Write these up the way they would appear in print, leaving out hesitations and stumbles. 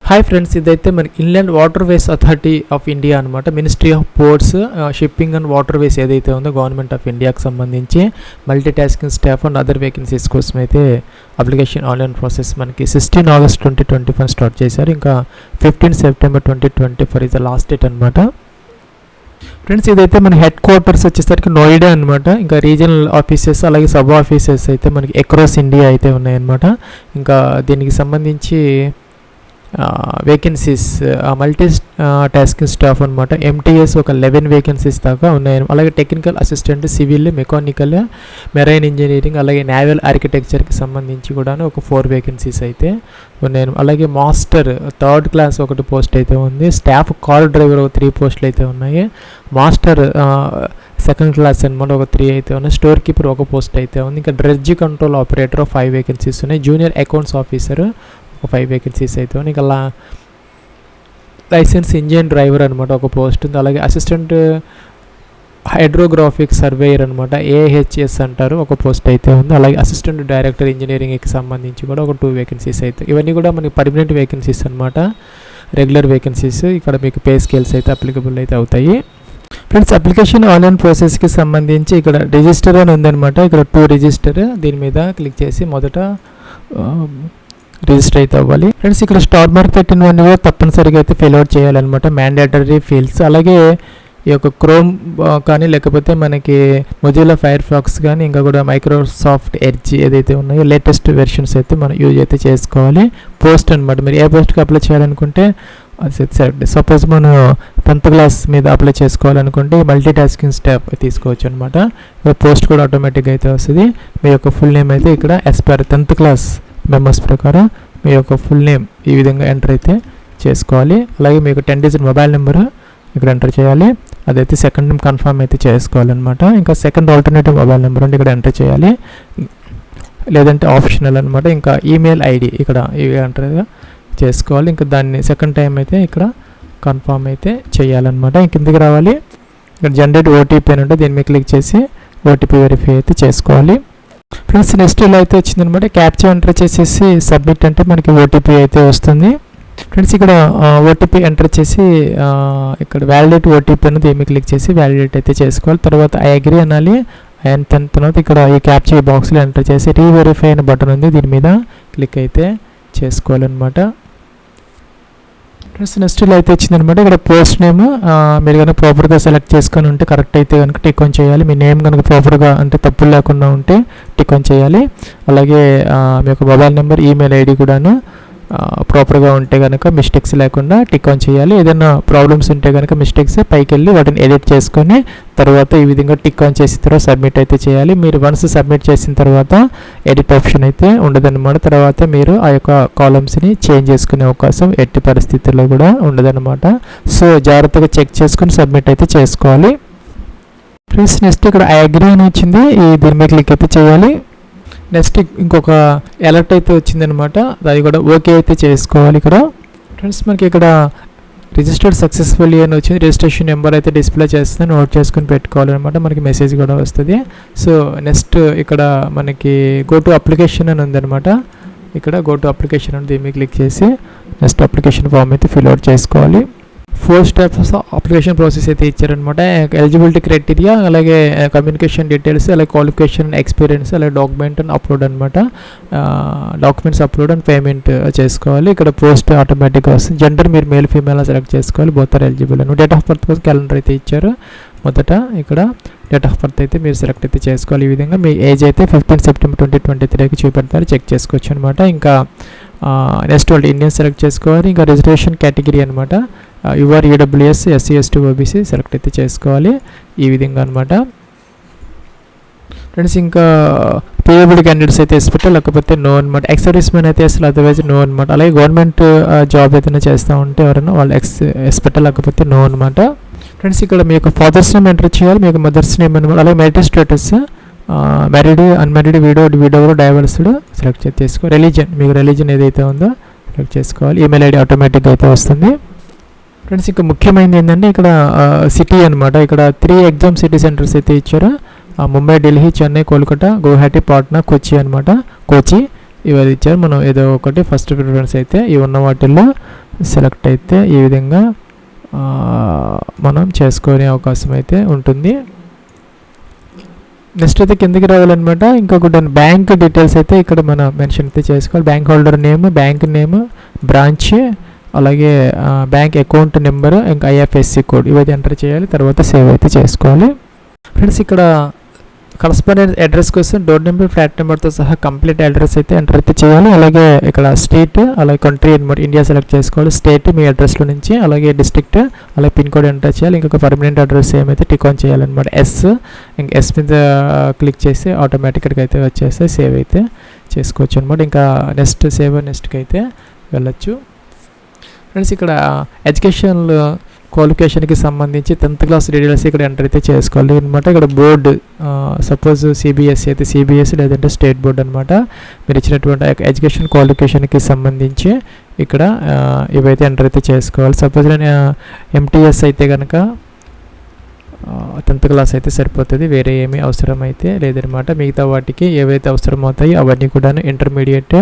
Hi friends, ఇదైతే మనకి inland waterways authority of India అనమాట. Ministry of ports, shipping and waterways ఏదైతే ఉందో గవర్నమెంట్ ఆఫ్ ఇండియాకి సంబంధించి multi tasking staff and other vacancies కోసం అయితే అప్లికేషన్ ఆన్లైన్ ప్రాసెస్ మనకి 16 ఆగస్ట్ 2021 స్టార్ట్ చేశారు. ఇంకా 15 September 2024 is the last date అనమాట. ఫ్రెండ్స్, ఇదైతే మన హెడ్ క్వార్టర్స్ వచ్చేసరికి నోయిడా అనమాట. ఇంకా రీజనల్ ఆఫీసెస్ అలాగే సబ్ ఆఫీసెస్ అయితే మనకి అక్రాస్ ఇండియా అయితే ఉన్నాయన్నమాట. ఇంకా దీనికి సంబంధించి వేకెన్సీస్ మల్టీ టాస్కింగ్ స్టాఫ్ అనమాట. ఎంటీఎస్ ఒక 11 వేకెన్సీస్ దాకా ఉన్నాయి. అలాగే technical assistant, civil, mechanical, marine engineering, అలాగే నేవల్ ఆర్కిటెక్చర్కి సంబంధించి కూడా ఒక 4 వేకెన్సీస్ అయితే ఉన్నాయి. అలాగే మాస్టర్ 3rd క్లాస్ ఒకటి పోస్ట్ అయితే ఉంది. స్టాఫ్ కార్ డ్రైవర్ ఒక 3 పోస్టులు అయితే ఉన్నాయి. మాస్టర్ 2nd క్లాస్ అనమాట ఒక 3 అయితే ఉన్నాయి. స్టోర్ కీపర్ ఒక పోస్ట్ అయితే ఉంది. ఇంకా డ్రెడ్జ్ కంట్రోల్ ఆపరేటర్ 5 వేకెన్సీస్ ఉన్నాయి. జూనియర్ అకౌంట్స్ ఆఫీసర్ ఒక 5 వేకెన్సీస్ అయితే ఉన్నాయి. ఇంకా లైసెన్స్ ఇంజిన్ డ్రైవర్ అనమాట ఒక పోస్ట్ ఉంది. అలాగే అసిస్టెంట్ హైడ్రోగ్రాఫిక్ సర్వేయర్ అనమాట, ఏహెచ్ఎస్ అంటారు, ఒక పోస్ట్ అయితే ఉంది. అలాగే అసిస్టెంట్ డైరెక్టర్ ఇంజనీరింగ్కి సంబంధించి కూడా ఒక 2 వేకెన్సీస్ అయితే. ఇవన్నీ కూడా మనకి పర్మనెంట్ వేకెన్సీస్ అనమాట, రెగ్యులర్ వేకెన్సీస్. ఇక్కడ మీకు పే స్కేల్స్ అయితే అప్లికబుల్ అయితే అవుతాయి. ఫ్రెండ్స్, అప్లికేషన్ ఆన్లైన్ ప్రాసెస్కి సంబంధించి ఇక్కడ రిజిస్టర్ అని ఉందన్నమాట. ఇక్కడ 2 రిజిస్టర్, దీని మీద క్లిక్ చేసి మొదట రిజిస్టర్ అయితే అవ్వాలి. ఫ్రెండ్స్, ఇక్కడ స్టార్ మార్క్ పెట్టినవన్నీ కూడా తప్పనిసరిగా అయితే ఫిల్ అవుట్ చేయాలన్నమాట, మ్యాండేటరీ ఫీల్డ్స్. అలాగే ఈ యొక్క క్రోమ్ కానీ లేకపోతే మనకి మొజిల్లా ఫైర్ ఫాక్స్ కానీ ఇంకా కూడా మైక్రోసాఫ్ట్ ఎడ్జ్ ఏదైతే ఉన్నాయో లేటెస్ట్ వెర్షన్స్ అయితే మనం యూజ్ అయితే చేసుకోవాలి. పోస్ట్ అనమాట, మీరు ఏ పోస్ట్కి అప్లై చేయాలనుకుంటే అది సెలెక్ట్. సపోజ్ మనం 10th క్లాస్ మీద అప్లై చేసుకోవాలనుకుంటే మల్టీ టాస్కింగ్ స్టాఫ్ తీసుకోవచ్చు అనమాట. పోస్ట్ కూడా ఆటోమేటిక్గా అయితే వస్తుంది. మీ యొక్క ఫుల్ నేమ్ అయితే ఇక్కడ ఎస్పైర్ 10th క్లాస్ మెంబర్స్ ప్రకారం మీ యొక్క ఫుల్ నేమ్ ఈ విధంగా ఎంటర్ అయితే చేసుకోవాలి. అలాగే మీకు 10 డిజిట్ మొబైల్ నెంబరు ఇక్కడ ఎంటర్ చేయాలి. అదైతే సెకండ్ నేమ్ కన్ఫర్మ్ అయితే చేసుకోవాలన్నమాట. ఇంకా సెకండ్ ఆల్టర్నేటివ్ మొబైల్ నెంబర్ అంటే ఇక్కడ ఎంటర్ చేయాలి, లేదంటే ఆప్షనల్ అనమాట. ఇంకా ఈమెయిల్ ఐడి ఇక్కడ ఇవి ఎంటర్ చేసుకోవాలి. ఇంకా దాన్ని సెకండ్ టైం అయితే ఇక్కడ కన్ఫర్మ్ అయితే చేయాలన్నమాట. కిందకి రావాలి, ఇక్కడ జనరేట్ ఓటీపీ అని ఉంటే దీని మీద క్లిక్ చేసి ఓటీపీ వెరిఫై అయితే చేసుకోవాలి. ఫ్రెండ్స్, నెక్స్ట్ ఇలా అయితే వచ్చిందనమాట. క్యాప్చా ఎంటర్ చేసేసి సబ్మిట్ అంటే మనకి ఓటీపీ అయితే వస్తుంది. ఫ్రెండ్స్, ఇక్కడ ఓటీపీ ఎంటర్ చేసి ఇక్కడ వ్యాలిడేట్ ఓటీపీ అని దీన్ని క్లిక్ చేసి వ్యాలిడేట్ అయితే చేసుకోవాలి. తర్వాత ఐ అగ్రీ అనాలి. అండ్ తర్వాత ఇక్కడ ఈ క్యాప్చా బాక్స్లో ఎంటర్ చేసి రీవెరిఫై అనే బటన్ ఉంది, దీని మీద క్లిక్ అయితే చేసుకోవాలన్నమాట. ఫ్రెండ్స్, నెక్స్ట్ ఇలా అయితే వచ్చిందనమాట. ఇక్కడ పోస్ట్ నేమ్ మీరు కనుక ప్రాపర్గా సెలెక్ట్ చేసుకొని ఉంటే కరెక్ట్ అయితే కనుక టిక్ ఆన్ చేయాలి. మీ నేమ్ కనుక ప్రాపర్గా అంటే తప్పులు లేకుండా ఉంటే టిక్ ఆన్ చేయాలి. అలాగే మీ యొక్క మొబైల్ నెంబర్, ఈమెయిల్ ఐడి కూడాను ప్రాపర్గా ఉంటే కనుక మిస్టేక్స్ లేకుండా టిక్ ఆన్ చేయాలి. ఏదైనా ప్రాబ్లమ్స్ ఉంటే కనుక మిస్టేక్స్ పైకి వెళ్ళి వాటిని ఎడిట్ చేసుకొని తర్వాత ఈ విధంగా టిక్ ఆన్ చేసిన తర్వాత సబ్మిట్ అయితే చేయాలి. మీరు వన్స్ సబ్మిట్ చేసిన తర్వాత ఎడిట్ ఆప్షన్ అయితే ఉండదన్నమాట. తర్వాత మీరు ఆ యొక్క కాలమ్స్ని చేంజ్ చేసుకునే అవకాశం ఎట్టి పరిస్థితుల్లో కూడా ఉండదన్నమాట. సో జాగ్రత్తగా చెక్ చేసుకుని సబ్మిట్ అయితే చేసుకోవాలి. ఫ్రెండ్స్, నెక్స్ట్ ఇక్కడ ఐ అగ్రీ అని వచ్చింది, దీని మీద క్లిక్ అయితే చేయాలి. నెక్స్ట్ ఇంకొక అలర్ట్ అయితే వచ్చిందనమాట, అది కూడా ఓకే అయితే చేసుకోవాలి. ఇక్కడ ఫ్రెండ్స్, మనకి ఇక్కడ రిజిస్టర్డ్ సక్సెస్ఫుల్లీ అని వచ్చింది. రిజిస్ట్రేషన్ నెంబర్ అయితే డిస్ప్లే చేస్తే నోట్ చేసుకుని పెట్టుకోవాలన్నమాట. మనకి మెసేజ్ కూడా వస్తుంది. సో నెక్స్ట్ ఇక్కడ మనకి గో టు అప్లికేషన్ అని ఉందన్నమాట. ఇక్కడ గో టు అప్లికేషన్ అని దీన్ని క్లిక్ చేసి నెక్స్ట్ అప్లికేషన్ ఫామ్ అయితే ఫిల్ అవుట్ చేసుకోవాలి. 4 స్టెప్స్ అప్లికేషన్ ప్రాసెస్ అయితే ఇచ్చారనమాట. ఎలిజిబిలిటీ క్రైటీరియా, అలాగే కమ్యూనికేషన్ డీటెయిల్స్, అలాగే క్వాలిఫికేషన్, ఎక్స్పీరియన్స్, అలాగే డాక్యుమెంట్ అండ్ అప్లోడ్ అనమాట. డాక్యుమెంట్స్ అప్లోడ్ అండ్ పేమెంట్ చేసుకోవాలి. ఇక్కడ పోస్ట్ ఆటోమేటిక్గా వస్తుంది. జెండర్ మీరు మేల్ ఫీమేల్ సెలెక్ట్ చేసుకోవాలి. బోత్ ఆర్ ఎలిజిబుల్ అని. డేట్ ఆఫ్ బర్త్ కోసం క్యాలెండర్ అయితే ఇచ్చారు. మొదట ఇక్కడ డేట్ ఆఫ్ బర్త్ అయితే మీరు సెలెక్ట్ అయితే చేసుకోవాలి. ఈ విధంగా మీ ఏజ్ అయితే 15 సెప్టెంబర్ 2023కి చూపెడతారు, చెక్ చేసుకోవచ్చు అనమాట. ఇంకా నెక్స్ట్ వాళ్ళు ఇండియన్ సెలెక్ట్ చేసుకోవాలి. ఇంకా రిజర్వేషన్ కేటగిరీ అనమాట, your EWS, SC, ST, OBC select అయితే చేసుకోవాలి. ఈ విధంగా అనమాట. ఫ్రెండ్స్, ఇంకా పేయబుల్ క్యాండిడేట్స్ అయితే ఎస్ పెట్టాలి, లేకపోతే నో అనమాట. ఎక్స్ సర్వీస్ మ్యాన్ అయితే అసలు అదర్వైజ్ నో అనమాట. అలాగే గవర్నమెంట్ జాబ్ ఏదైనా చేస్తూ ఉంటే ఎవరైనా వాళ్ళు ఎస్ పెట్టాలి, లేకపోతే నో అనమాట. ఫ్రెండ్స్, ఇక్కడ మీ యొక్క ఫాదర్స్ నేమ్ ఎంటర్ చేయాలి, మీ యొక్క మదర్స్ నేమ్ అనమాట. అలాగే marital status married, unmarried, widow, divorced select చేసుకో. రిలీజన్, మీకు రిలీజన్ ఏదైతే ఉందో సెలెక్ట్ చేసుకోవాలి. ఈమెయిల్ ఐడి ఆటోమేటిక్గా అయితే వస్తుంది. ఫ్రెండ్స్, ఇంకా ముఖ్యమైనది ఏంటంటే ఇక్కడ సిటీ అనమాట. ఇక్కడ 3 ఎగ్జామ్ సిటీ సెంటర్స్ అయితే ఇచ్చారు. ముంబై, ఢిల్లీ, చెన్నై, కోల్కతా, గువాహటి, పాట్నా, కొచ్చి అనమాట. కొచ్చి ఇవి ఇచ్చారు. మనం ఏదో ఒకటి ఫస్ట్ ప్రిఫరెన్స్ అయితే ఇవి ఉన్న వాటిల్లో సెలెక్ట్ అయితే ఈ విధంగా మనం చేసుకునే అవకాశం అయితే ఉంటుంది. నెక్స్ట్ అయితే కిందకి రావాలన్నమాట. ఇంకొకటి బ్యాంక్ డీటెయిల్స్ అయితే ఇక్కడ మనం మెన్షన్ అయితే చేసుకోవాలి. Bank holder name, bank name, branch, అలాగే బ్యాంక్ అకౌంట్ నెంబరు, ఇంకా ఐఎఫ్ఎస్సి కోడ్ ఇవైతే ఎంటర్ చేయాలి. తర్వాత సేవ్ అయితే చేసుకోవాలి. ఫ్రెండ్స్ ఇక్కడ కరస్పాండెంట్ అడ్రస్ కోసం డోర్ నెంబర్, ఫ్లాట్ నెంబర్తో సహా కంప్లీట్ అడ్రస్ అయితే ఎంటర్ అయితే చేయాలి. అలాగే ఇక్కడ స్టేట్, అలాగే కంట్రీ అనమాట, ఇండియా సెలెక్ట్ చేసుకోవాలి. స్టేట్ మీ అడ్రస్లో నుంచి, అలాగే డిస్ట్రిక్ట్, అలాగే పిన్ కోడ్ ఎంటర్ చేయాలి. ఇంకొక పర్మనెంట్ అడ్రస్ ఏమైతే టిక్ ఆన్ చేయాలన్నమాట. ఇంకా ఎస్ మీద క్లిక్ చేసి ఆటోమేటిక్గా అయితే వచ్చేస్తే సేవ్ అయితే చేసుకోవచ్చు అనమాట. ఇంకా నెక్స్ట్ నెక్స్ట్కి అయితే వెళ్ళచ్చు. ఫ్రెండ్స్ ఇక్కడ ఎడ్యుకేషన్ క్వాలిఫికేషన్కి సంబంధించి 10th క్లాస్ డీటెయిల్స్ ఇక్కడ ఎంటర్ అయితే చేసుకోవాలి అనమాట. ఇక్కడ బోర్డు సపోజ్ సిబిఎస్ఈ అయితే సిబిఎస్ఈ, లేదంటే స్టేట్ బోర్డు అనమాట. మీరు ఇచ్చినటువంటి ఎడ్యుకేషన్ క్వాలిఫికేషన్కి సంబంధించి ఇక్కడ ఇవైతే ఎంటర్ అయితే చేసుకోవాలి. సపోజ్ నేను ఎంటీఎస్ అయితే కనుక 10th క్లాస్ అయితే సరిపోతుంది, వేరే ఏమీ అవసరం అయితే లేదనమాట. మిగతా వాటికి ఏవైతే అవసరం అవుతాయి అవన్నీ కూడా ఇంటర్మీడియట్,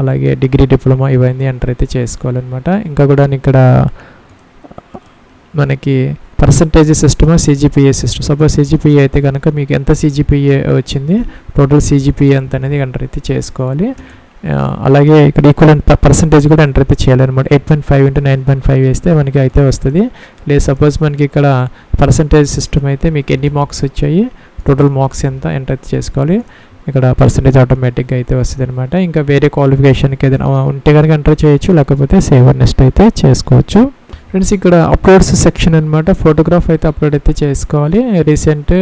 అలాగే డిగ్రీ, డిప్లొమా ఇవన్నీ ఎంటర్ అయితే చేసుకోవాలన్నమాట. ఇంకా కూడా ఇక్కడ మనకి percentage system, CGPA system. Suppose CGPA అయితే కనుక మీకు ఎంత సిజిపిఏ వచ్చింది, టోటల్ సిజిపిఏ ఎంత అనేది ఎంటర్ అయితే చేసుకోవాలి. అలాగే ఇక్కడ ఈక్వలెంట్ పర్సంటేజ్ కూడా ఎంటర్ అయితే చేయాలన్నమాట. 8.5 into 9.5 వేస్తే మనకి అయితే వస్తుంది. లేదు సపోజ్ మనకి ఇక్కడ పర్సంటేజ్ సిస్టమ్ అయితే మీకు ఎన్ని మార్క్స్ వచ్చాయి, టోటల్ మార్క్స్ ఎంత ఎంటర్ అయితే చేసుకోవాలి. ఇక్కడ పర్సంటేజ్ ఆటోమేటిక్గా అయితే వస్తుంది అనమాట. ఇంకా వేరే క్వాలిఫికేషన్కి ఏదైనా ఉంటే కనుక ఎంటర్ చేయొచ్చు, లేకపోతే సేవ్ నెక్స్ట్ అయితే చేసుకోవచ్చు. ఫ్రెండ్స్ ఇక్కడ అప్లోడ్స్ సెక్షన్ అనమాట. ఫోటోగ్రాఫ్ అయితే అప్లోడ్ అయితే చేసుకోవాలి. Recent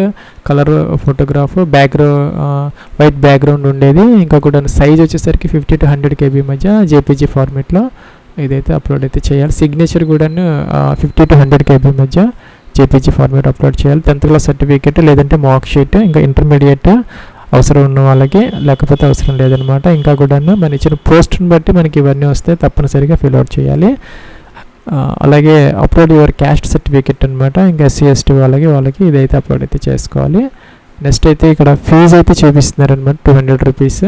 colour photograph, white background ఉండేది. ఇంకా కూడా సైజ్ వచ్చేసరికి 50 to 100 KB మధ్య జేపీజీ ఫార్మేట్లో ఇదైతే అప్లోడ్ అయితే చేయాలి. సిగ్నేచర్ కూడా 50 to 100 KB మధ్య జేపీజీ ఫార్మేట్ అప్లోడ్ చేయాలి. 10th క్లాస్ సర్టిఫికేట్, లేదంటే మార్క్ షీట్, ఇంకా ఇంటర్మీడియట్ అవసరం ఉన్న వాళ్ళకి, లేకపోతే అవసరం లేదనమాట. ఇంకా కూడా మన ఇచ్చిన పోస్ట్ని బట్టి మనకి ఇవన్నీ వస్తే తప్పనిసరిగా ఫిల్అవుట్ చేయాలి. అలాగే అప్లోడ్ యువర్ క్యాస్ట్ సర్టిఫికేట్ అనమాట. ఇంకా ఎస్సీ ఎస్టీ వాళ్ళకి ఇదైతే అప్లోడ్ అయితే చేసుకోవాలి. నెక్స్ట్ అయితే ఇక్కడ ఫీజు అయితే చూపిస్తున్నారనమాట. 200 రూపీస్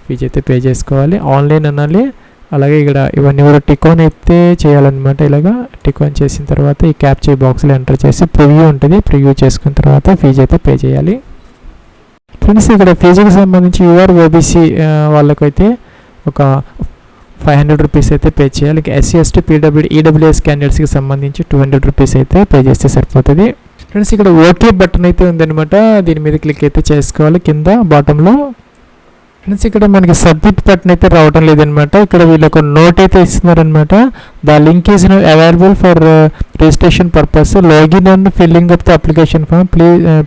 ఫీజు అయితే పే చేసుకోవాలి. ఆన్లైన్ అనాలి. అలాగే ఇక్కడ ఇవన్నీ కూడా టిక్ ఆన్ అయితే చేయాలన్నమాట. ఇలాగా టిక్ ఆన్ చేసిన తర్వాత ఈ క్యాప్చర్ బాక్స్లో ఎంటర్ చేసి ప్రివ్యూ ఉంటుంది, ప్రివ్యూ చేసుకున్న తర్వాత ఫీజు అయితే పే చేయాలి. ఫ్రెండ్స్ ఇక్కడ ఫీజుకి సంబంధించి యూఆర్ ఓబీసీ వాళ్ళకైతే ఒక 500 రూపీస్ అయితే పే చేయాలి. ఇంకా ఎస్సీ ఎస్టీ పీడబ్ల్యూడీ ఈడబ్ల్యూఎస్ క్యాండిడేట్స్కి సంబంధించి 200 రూపీస్ అయితే పే చేస్తే సరిపోతుంది. ఫ్రెండ్స్ ఇక్కడ ఓకే బటన్ అయితే ఉందన్నమాట. దీని మీద క్లిక్ అయితే చేసుకోవాలి కింద బాటంలో. ఫ్రెండ్స్ ఇక్కడ మనకి సబ్మిట్ బటన్ అయితే రావడం లేదనమాట. ఇక్కడ వీళ్ళు ఒక నోట్ అయితే ఇస్తున్నారనమాట. The link is available for registration purpose, login and filling up the application form,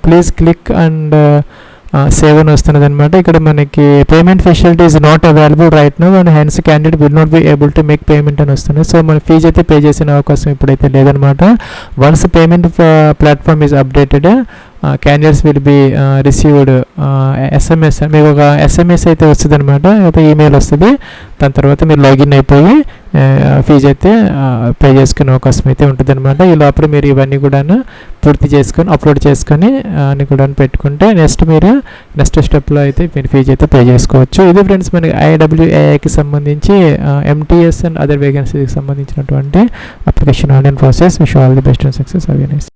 please click and save అని వస్తున్నది అనమాట. ఇక్కడ మనకి payment facility is not available right now and hence candidate will not be able to make payment అని వస్తుంది. So మన fee అయితే pay చేసిన అవకాశం ఇప్పుడైతే లేదనమాట. Once payment platform is updated, candidates will be received SMS, మీకు ఒక ఎస్ఎంఎస్ అయితే వస్తుంది అనమాట, అయితే ఈమెయిల్ వస్తుంది. దాని తర్వాత మీరు లాగిన్ అయిపోయి ఫీజు అయితే పే చేసుకునే అవకాశం అయితే ఉంటుంది అనమాట. ఈ లోపల మీరు ఇవన్నీ కూడా పూర్తి చేసుకొని అప్లోడ్ చేసుకొని అన్ని కూడా పెట్టుకుంటే నెక్స్ట్ స్టెప్లో అయితే మీరు ఫీజు అయితే పే చేసుకోవచ్చు. ఇది ఫ్రెండ్స్ మనకి ఐడబ్ల్యూఏఐకి సంబంధించి ఎంటీఎస్ అండ్ అదర్ వేకెన్సీకి సంబంధించినటువంటి application online process. Wish all the best and success. Awareness.